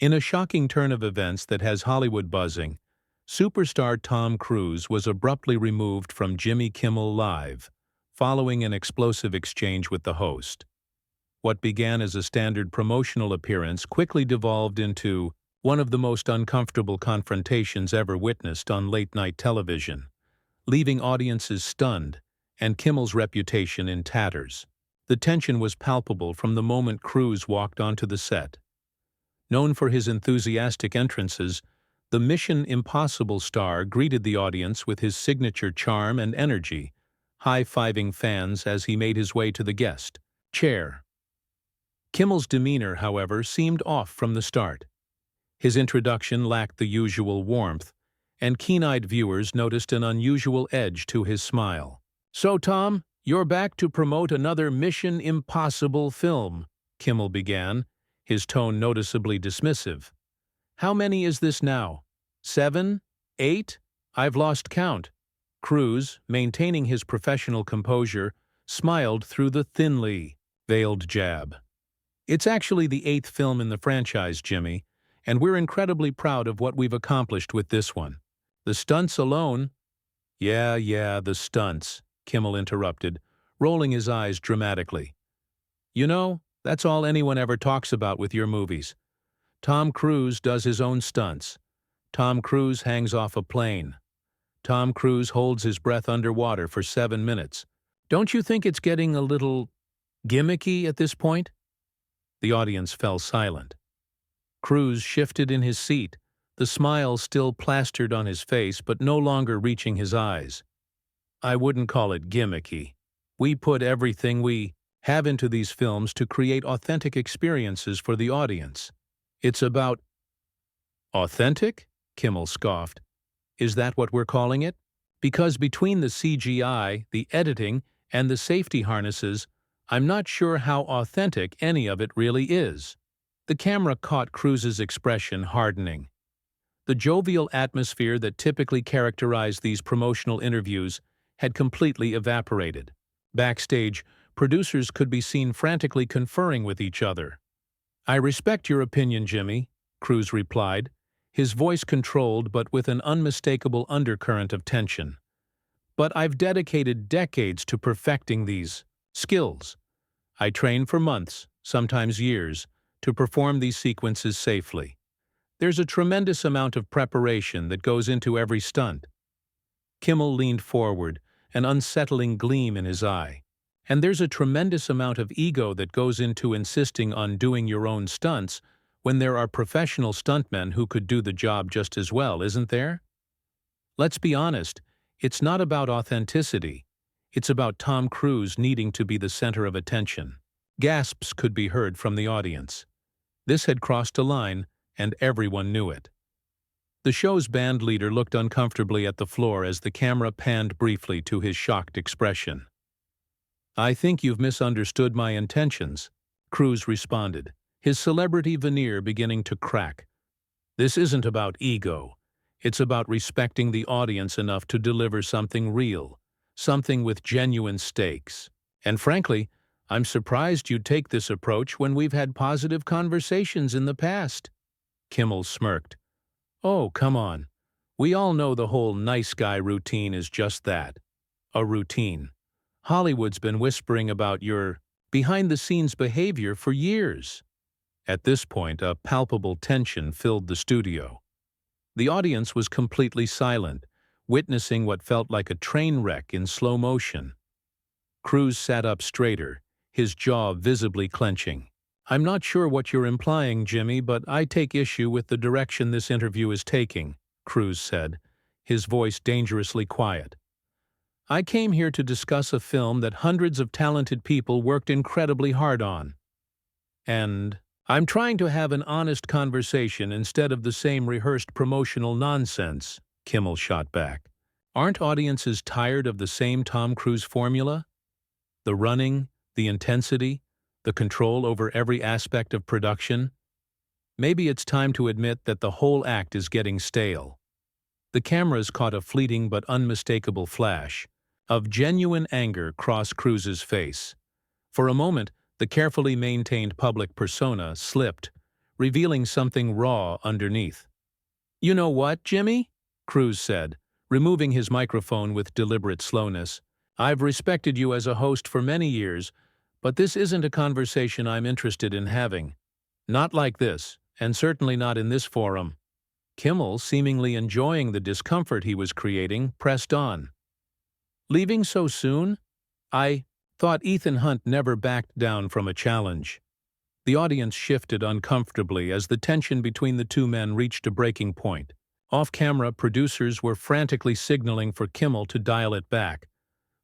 In a shocking turn of events that has Hollywood buzzing, superstar Tom Cruise was abruptly removed from Jimmy Kimmel Live, following an explosive exchange with the host. What began as a standard promotional appearance quickly devolved into one of the most uncomfortable confrontations ever witnessed on late-night television, leaving audiences stunned and Kimmel's reputation in tatters. The tension was palpable from the moment Cruise walked onto the set. Known for his enthusiastic entrances, the Mission Impossible star greeted the audience with his signature charm and energy, high-fiving fans as he made his way to the guest chair. Kimmel's demeanor, however, seemed off from the start. His introduction lacked the usual warmth, and keen-eyed viewers noticed an unusual edge to his smile. "So, Tom, you're back to promote another Mission Impossible film," Kimmel began, his tone noticeably dismissive. "How many is this now? 7? 8? I've lost count." Cruise, maintaining his professional composure, smiled through the thinly veiled jab. "It's actually the 8th film in the franchise, Jimmy, and we're incredibly proud of what we've accomplished with this one. The stunts alone—" Yeah, the stunts," Kimmel interrupted, rolling his eyes dramatically. "You know, that's all anyone ever talks about with your movies. Tom Cruise does his own stunts. Tom Cruise hangs off a plane. Tom Cruise holds his breath underwater for 7 minutes. Don't you think it's getting a little gimmicky at this point?" The audience fell silent. Cruise shifted in his seat, the smile still plastered on his face but no longer reaching his eyes. "I wouldn't call it gimmicky. We put everything we have into these films to create authentic experiences for the audience. It's about—" "Authentic?" Kimmel scoffed. "Is that what we're calling it? Because between the CGI, the editing, and the safety harnesses, I'm not sure how authentic any of it really is." The camera caught Cruise's expression hardening. The jovial atmosphere that typically characterized these promotional interviews had completely evaporated. Backstage, producers could be seen frantically conferring with each other. "I respect your opinion, Jimmy," Cruise replied, his voice controlled but with an unmistakable undercurrent of tension. "But I've dedicated decades to perfecting these skills. I trained for months, sometimes years, to perform these sequences safely. There's a tremendous amount of preparation that goes into every stunt." Kimmel leaned forward, an unsettling gleam in his eye. "And there's a tremendous amount of ego that goes into insisting on doing your own stunts when there are professional stuntmen who could do the job just as well, isn't there? Let's be honest, it's not about authenticity. It's about Tom Cruise needing to be the center of attention." Gasps could be heard from the audience. This had crossed a line, and everyone knew it. The show's band leader looked uncomfortably at the floor as the camera panned briefly to his shocked expression. "I think you've misunderstood my intentions," Cruise responded, his celebrity veneer beginning to crack. "This isn't about ego. It's about respecting the audience enough to deliver something real, something with genuine stakes. And frankly, I'm surprised you'd take this approach when we've had positive conversations in the past." Kimmel smirked. "Oh, come on. We all know the whole nice guy routine is just that. A routine. Hollywood's been whispering about your behind-the-scenes behavior for years." At this point, a palpable tension filled the studio. The audience was completely silent, witnessing what felt like a train wreck in slow motion. Cruise sat up straighter, his jaw visibly clenching. "I'm not sure what you're implying, Jimmy, but I take issue with the direction this interview is taking," Cruise said, his voice dangerously quiet. "I came here to discuss a film that hundreds of talented people worked incredibly hard on. And I'm trying to have an honest conversation instead of the same rehearsed promotional nonsense," Kimmel shot back. "Aren't audiences tired of the same Tom Cruise formula? The running, the intensity, the control over every aspect of production? Maybe it's time to admit that the whole act is getting stale." The cameras caught a fleeting but unmistakable flash of genuine anger cross Cruise's face. For a moment, the carefully maintained public persona slipped, revealing something raw underneath. "You know what, Jimmy?" Cruz said, removing his microphone with deliberate slowness. "I've respected you as a host for many years, but this isn't a conversation I'm interested in having. Not like this, and certainly not in this forum." Kimmel, seemingly enjoying the discomfort he was creating, pressed on. "Leaving so soon? I thought Ethan Hunt never backed down from a challenge." The audience shifted uncomfortably as the tension between the two men reached a breaking point. Off-camera, producers were frantically signaling for Kimmel to dial it back,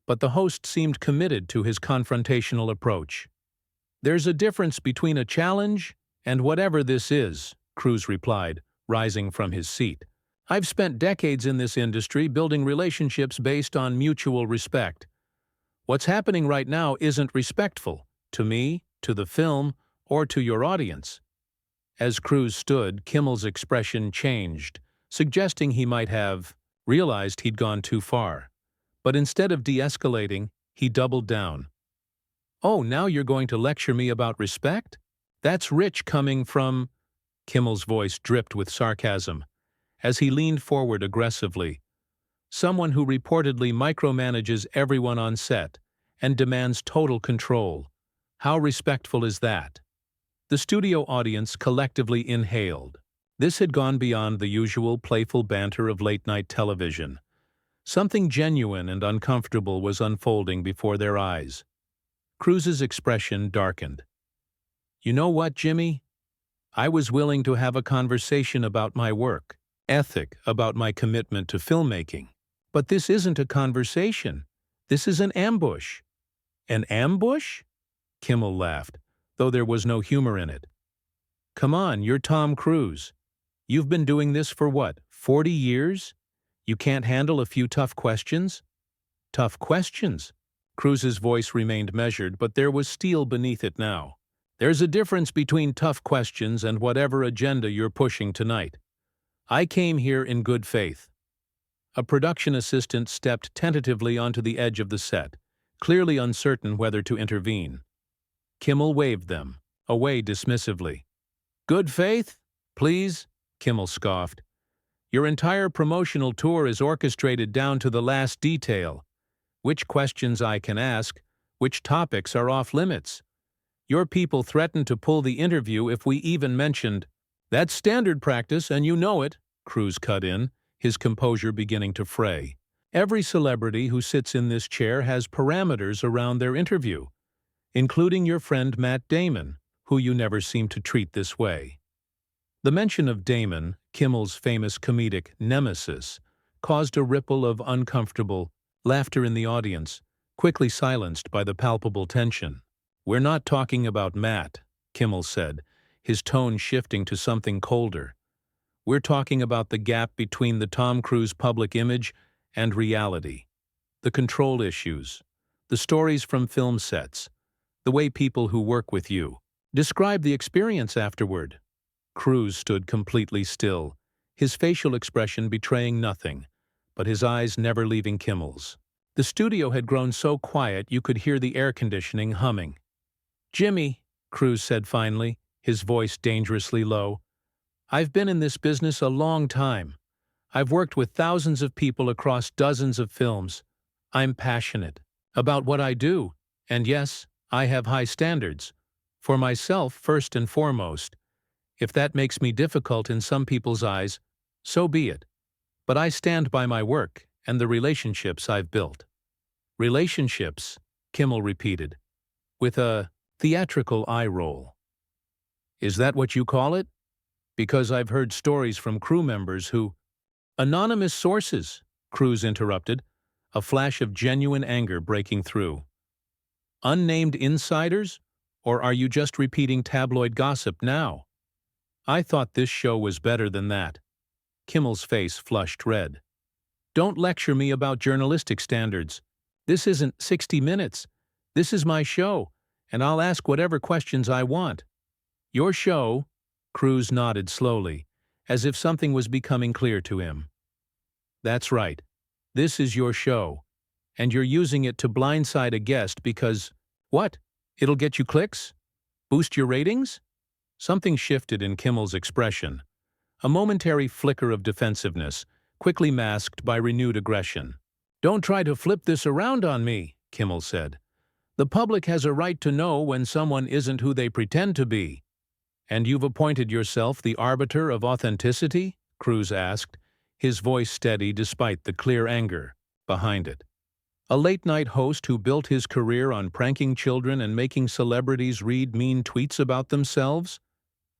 but the host seemed committed to his confrontational approach. "There's a difference between a challenge and whatever this is," Cruz replied, rising from his seat. "I've spent decades in this industry building relationships based on mutual respect. What's happening right now isn't respectful, to me, to the film, or to your audience." As Cruz stood, Kimmel's expression changed, suggesting he might have realized he'd gone too far. But instead of de-escalating, he doubled down. "Oh, now you're going to lecture me about respect? That's rich coming from—" Kimmel's voice dripped with sarcasm, as he leaned forward aggressively. "Someone who reportedly micromanages everyone on set and demands total control. How respectful is that?" The studio audience collectively inhaled. This had gone beyond the usual playful banter of late-night television. Something genuine and uncomfortable was unfolding before their eyes. Cruz's expression darkened. "You know what, Jimmy? I was willing to have a conversation about my work, ethic, about my commitment to filmmaking. But this isn't a conversation. This is an ambush." "An ambush?" Kimmel laughed, though there was no humor in it. "Come on, you're Tom Cruise. You've been doing this for what, 40 years? You can't handle a few tough questions?" "Tough questions?" Cruz's voice remained measured, but there was steel beneath it now. "There's a difference between tough questions and whatever agenda you're pushing tonight. I came here in good faith." A production assistant stepped tentatively onto the edge of the set, clearly uncertain whether to intervene. Kimmel waved them away dismissively. "Good faith? Please?" Kimmel scoffed. "Your entire promotional tour is orchestrated down to the last detail. Which questions I can ask, which topics are off limits. Your people threatened to pull the interview if we even mentioned—" "That's standard practice, and you know it," Cruz cut in, his composure beginning to fray. "Every celebrity who sits in this chair has parameters around their interview, including your friend Matt Damon, who you never seem to treat this way." The mention of Damon, Kimmel's famous comedic nemesis, caused a ripple of uncomfortable laughter in the audience, quickly silenced by the palpable tension. "We're not talking about Matt," Kimmel said, his tone shifting to something colder. "We're talking about the gap between the Tom Cruise public image and reality. The control issues, the stories from film sets, the way people who work with you describe the experience afterward." Cruz stood completely still, his facial expression betraying nothing, but his eyes never leaving Kimmel's. The studio had grown so quiet you could hear the air conditioning humming. "Jimmy," Cruz said finally, his voice dangerously low, "I've been in this business a long time. I've worked with thousands of people across dozens of films. I'm passionate about what I do, and yes, I have high standards. For myself, first and foremost. If that makes me difficult in some people's eyes, so be it. But I stand by my work and the relationships I've built." "Relationships," Kimmel repeated, with a theatrical eye roll. "Is that what you call it? Because I've heard stories from crew members who—" "Anonymous sources," Cruz interrupted, a flash of genuine anger breaking through. "Unnamed insiders? Or are you just repeating tabloid gossip now? I thought this show was better than that." Kimmel's face flushed red. "Don't lecture me about journalistic standards. This isn't 60 Minutes. This is my show, and I'll ask whatever questions I want." "Your show?" Cruz nodded slowly, as if something was becoming clear to him. "That's right. This is your show, and you're using it to blindside a guest because— What? It'll get you clicks? Boost your ratings? Something shifted in Kimmel's expression, a momentary flicker of defensiveness, quickly masked by renewed aggression. "Don't try to flip this around on me," Kimmel said. "The public has a right to know when someone isn't who they pretend to be." "And you've appointed yourself the arbiter of authenticity?" Cruz asked, his voice steady despite the clear anger behind it. "A late-night host who built his career on pranking children and making celebrities read mean tweets about themselves?"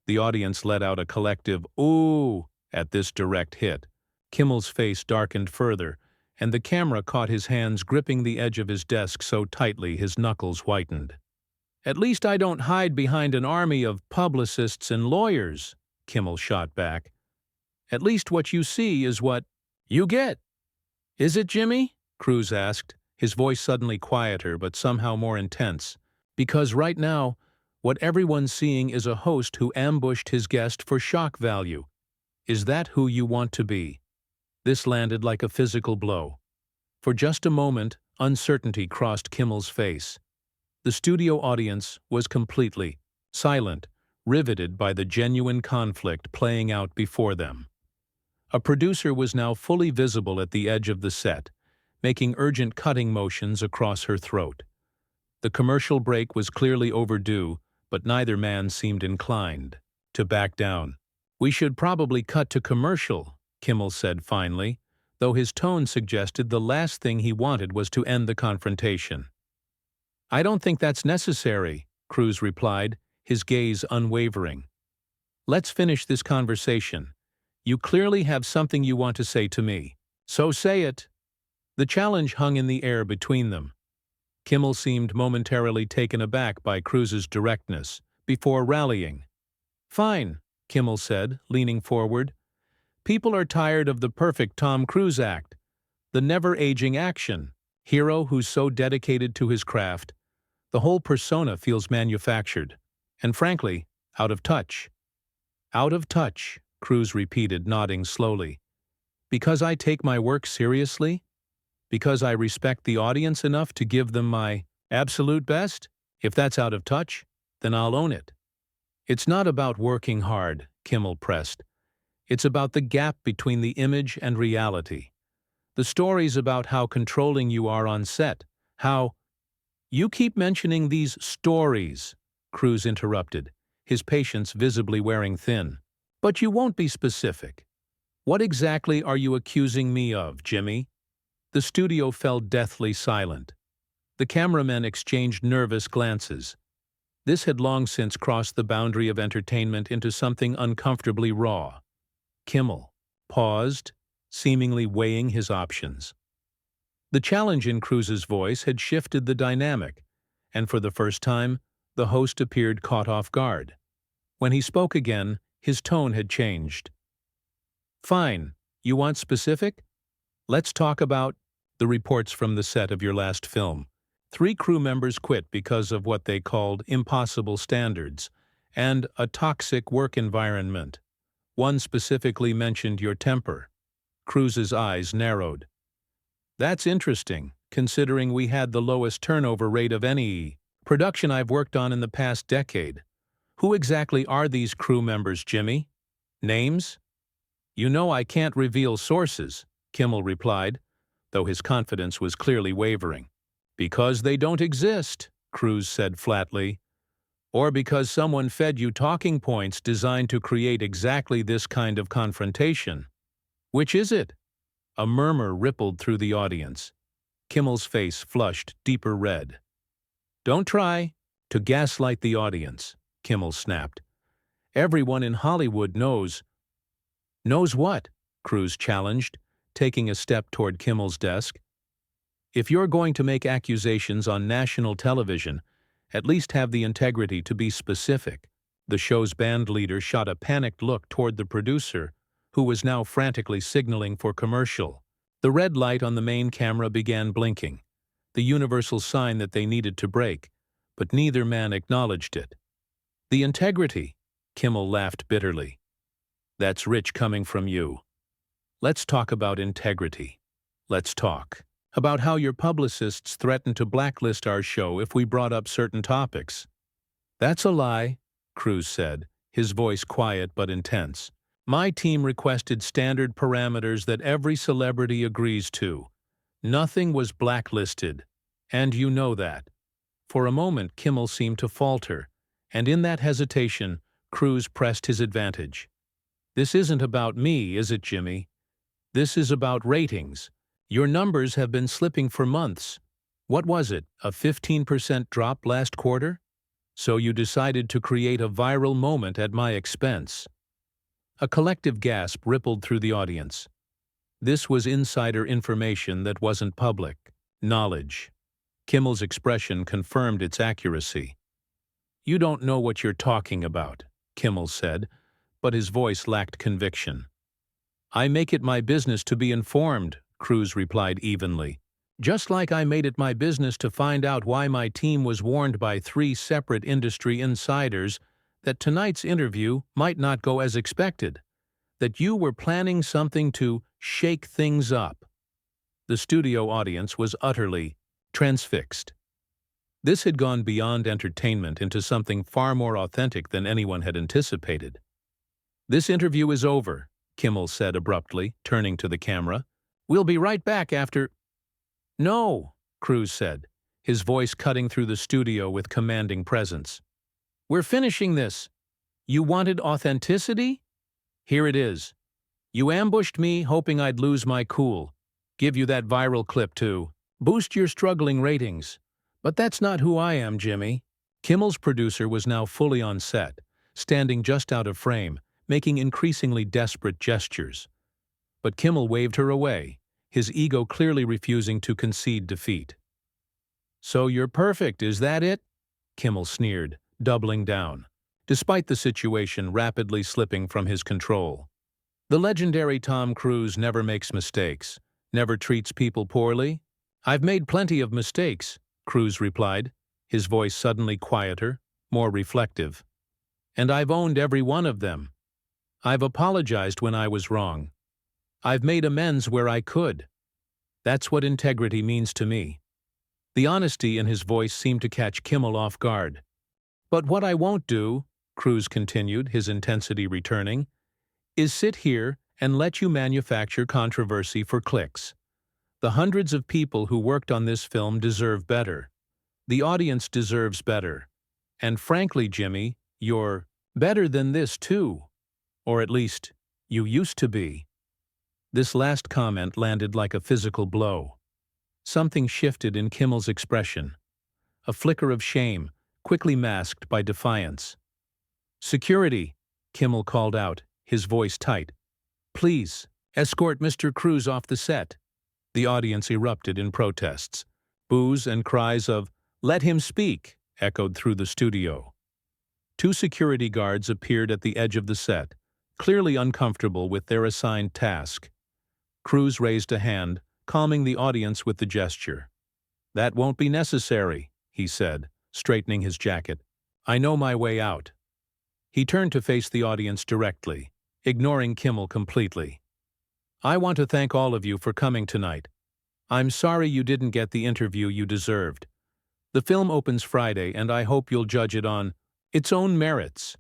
The audience let out a collective "ooh" at this direct hit. Kimmel's face darkened further, and the camera caught his hands gripping the edge of his desk so tightly his knuckles whitened. "At least I don't hide behind an army of publicists and lawyers," Kimmel shot back. "At least what you see is what you get." "Is it, Jimmy?" Cruz asked, his voice suddenly quieter but somehow more intense. "Because right now, what everyone's seeing is a host who ambushed his guest for shock value. Is that who you want to be?" This landed like a physical blow. For just a moment, uncertainty crossed Kimmel's face. The studio audience was completely silent, riveted by the genuine conflict playing out before them. A producer was now fully visible at the edge of the set, making urgent cutting motions across her throat. The commercial break was clearly overdue, but neither man seemed inclined to back down. "We should probably cut to commercial," Kimmel said finally, though his tone suggested the last thing he wanted was to end the confrontation. "I don't think that's necessary," Cruz replied, his gaze unwavering. "Let's finish this conversation. You clearly have something you want to say to me. So say it." The challenge hung in the air between them. Kimmel seemed momentarily taken aback by Cruz's directness, before rallying. "Fine," Kimmel said, leaning forward. "People are tired of the perfect Tom Cruise act, the never-aging action hero who's so dedicated to his craft. The whole persona feels manufactured, and frankly, out of touch." "Out of touch," Cruz repeated, nodding slowly. "Because I take my work seriously? Because I respect the audience enough to give them my absolute best? If that's out of touch, then I'll own it." "It's not about working hard," Kimmel pressed. "It's about the gap between the image and reality. The stories about how controlling you are on set, how—" "You keep mentioning these stories," Cruz interrupted, his patience visibly wearing thin. "But you won't be specific. What exactly are you accusing me of, Jimmy?" The studio fell deathly silent. The cameramen exchanged nervous glances. This had long since crossed the boundary of entertainment into something uncomfortably raw. Kimmel paused, seemingly weighing his options. The challenge in Cruz's voice had shifted the dynamic, and for the first time, the host appeared caught off guard. When he spoke again, his tone had changed. "Fine. You want specific? Let's talk about the reports from the set of your last film. 3 crew members quit because of what they called impossible standards and a toxic work environment. One specifically mentioned your temper." Cruz's eyes narrowed. "That's interesting, considering we had the lowest turnover rate of any production I've worked on in the past decade. Who exactly are these crew members, Jimmy? Names?" "You know I can't reveal sources," Kimmel replied, though his confidence was clearly wavering. "Because they don't exist," Cruz said flatly. "Or because someone fed you talking points designed to create exactly this kind of confrontation. Which is it?" A murmur rippled through the audience. Kimmel's face flushed deeper red. "Don't try to gaslight the audience," Kimmel snapped. "Everyone in Hollywood knows." "Knows what?" Cruz challenged, taking a step toward Kimmel's desk. "If you're going to make accusations on national television, at least have the integrity to be specific." The show's band leader shot a panicked look toward the producer, who was now frantically signaling for commercial. The red light on the main camera began blinking, the universal sign that they needed to break, but neither man acknowledged it. "The integrity," Kimmel laughed bitterly. "That's rich coming from you. Let's talk about integrity. Let's talk about how your publicists threatened to blacklist our show if we brought up certain topics." "That's a lie," Cruz said, his voice quiet but intense. My team requested standard parameters that every celebrity agrees to. Nothing was blacklisted, and you know that. For a moment, Kimmel seemed to falter, and in that hesitation, Cruise pressed his advantage. This isn't about me, is it, Jimmy? This is about ratings. Your numbers have been slipping for months. What was it, a 15% drop last quarter? So you decided to create a viral moment at my expense. A collective gasp rippled through the audience. This was insider information that wasn't public knowledge. Kimmel's expression confirmed its accuracy. You don't know what you're talking about, Kimmel said, but his voice lacked conviction. I make it my business to be informed, Cruise replied evenly. Just like I made it my business to find out why my team was warned by 3 separate industry insiders that tonight's interview might not go as expected, that you were planning something to shake things up. The studio audience was utterly transfixed. This had gone beyond entertainment into something far more authentic than anyone had anticipated. This interview is over, Kimmel said abruptly, turning to the camera. We'll be right back after... No, Cruise said, his voice cutting through the studio with commanding presence. We're finishing this. You wanted authenticity? Here it is. You ambushed me hoping I'd lose my cool. Give you that viral clip too. Boost your struggling ratings. But that's not who I am, Jimmy. Kimmel's producer was now fully on set, standing just out of frame, making increasingly desperate gestures. But Kimmel waved her away, his ego clearly refusing to concede defeat. So you're perfect, is that it? Kimmel sneered, doubling down, despite the situation rapidly slipping from his control. The legendary Tom Cruise never makes mistakes, never treats people poorly. I've made plenty of mistakes, Cruise replied, his voice suddenly quieter, more reflective. And I've owned every one of them. I've apologized when I was wrong. I've made amends where I could. That's what integrity means to me. The honesty in his voice seemed to catch Kimmel off guard. But what I won't do, Cruise continued, his intensity returning, is sit here and let you manufacture controversy for clicks. The hundreds of people who worked on this film deserve better. The audience deserves better. And frankly, Jimmy, you're better than this too. Or at least, you used to be. This last comment landed like a physical blow. Something shifted in Kimmel's expression. A flicker of shame, quickly masked by defiance. Security, Kimmel called out, his voice tight. Please, escort Mr. Cruise off the set. The audience erupted in protests. Boos and cries of, "Let him speak," echoed through the studio. 2 security guards appeared at the edge of the set, clearly uncomfortable with their assigned task. Cruise raised a hand, calming the audience with the gesture. That won't be necessary, he said, straightening his jacket. I know my way out. He turned to face the audience directly, ignoring Kimmel completely. I want to thank all of you for coming tonight. I'm sorry you didn't get the interview you deserved. The film opens Friday, and I hope you'll judge it on its own merits.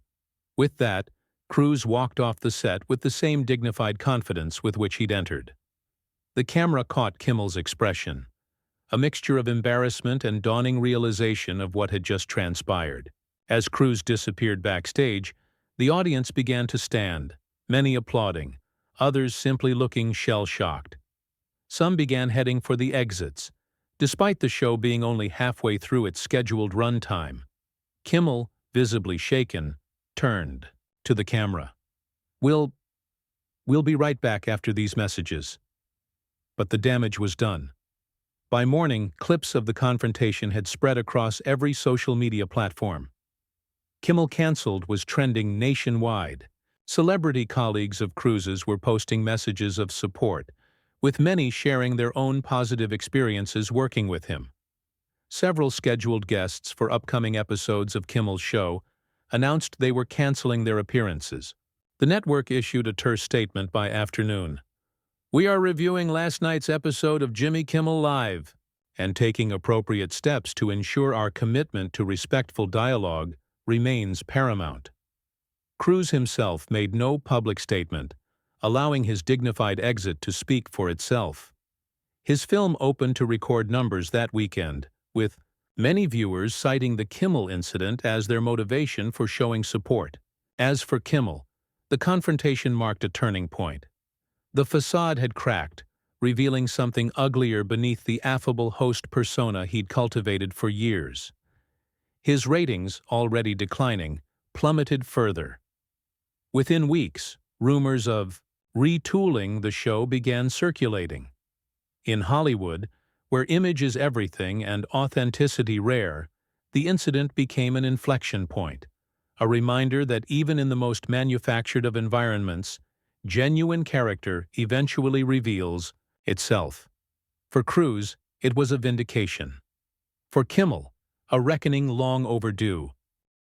With that, Cruise walked off the set with the same dignified confidence with which he'd entered. The camera caught Kimmel's expression, a mixture of embarrassment and dawning realization of what had just transpired. As Cruise disappeared backstage, the audience began to stand, many applauding, others simply looking shell-shocked. Some began heading for the exits, despite the show being only halfway through its scheduled runtime. Kimmel, visibly shaken, turned to the camera. We'll be right back after these messages. But the damage was done. By morning, clips of the confrontation had spread across every social media platform. Kimmel Cancelled was trending nationwide. Celebrity colleagues of Cruise's were posting messages of support, with many sharing their own positive experiences working with him. Several scheduled guests for upcoming episodes of Kimmel's show announced they were canceling their appearances. The network issued a terse statement by afternoon. We are reviewing last night's episode of Jimmy Kimmel Live and taking appropriate steps to ensure our commitment to respectful dialogue remains paramount. Cruise himself made no public statement, allowing his dignified exit to speak for itself. His film opened to record numbers that weekend, with many viewers citing the Kimmel incident as their motivation for showing support. As for Kimmel, the confrontation marked a turning point. The facade had cracked, revealing something uglier beneath the affable host persona he'd cultivated for years. His ratings, already declining, plummeted further. Within weeks, rumors of retooling the show began circulating. In Hollywood, where image is everything and authenticity rare, the incident became an inflection point, a reminder that even in the most manufactured of environments, genuine character eventually reveals itself. For Cruise, it was a vindication. For Kimmel, a reckoning long overdue.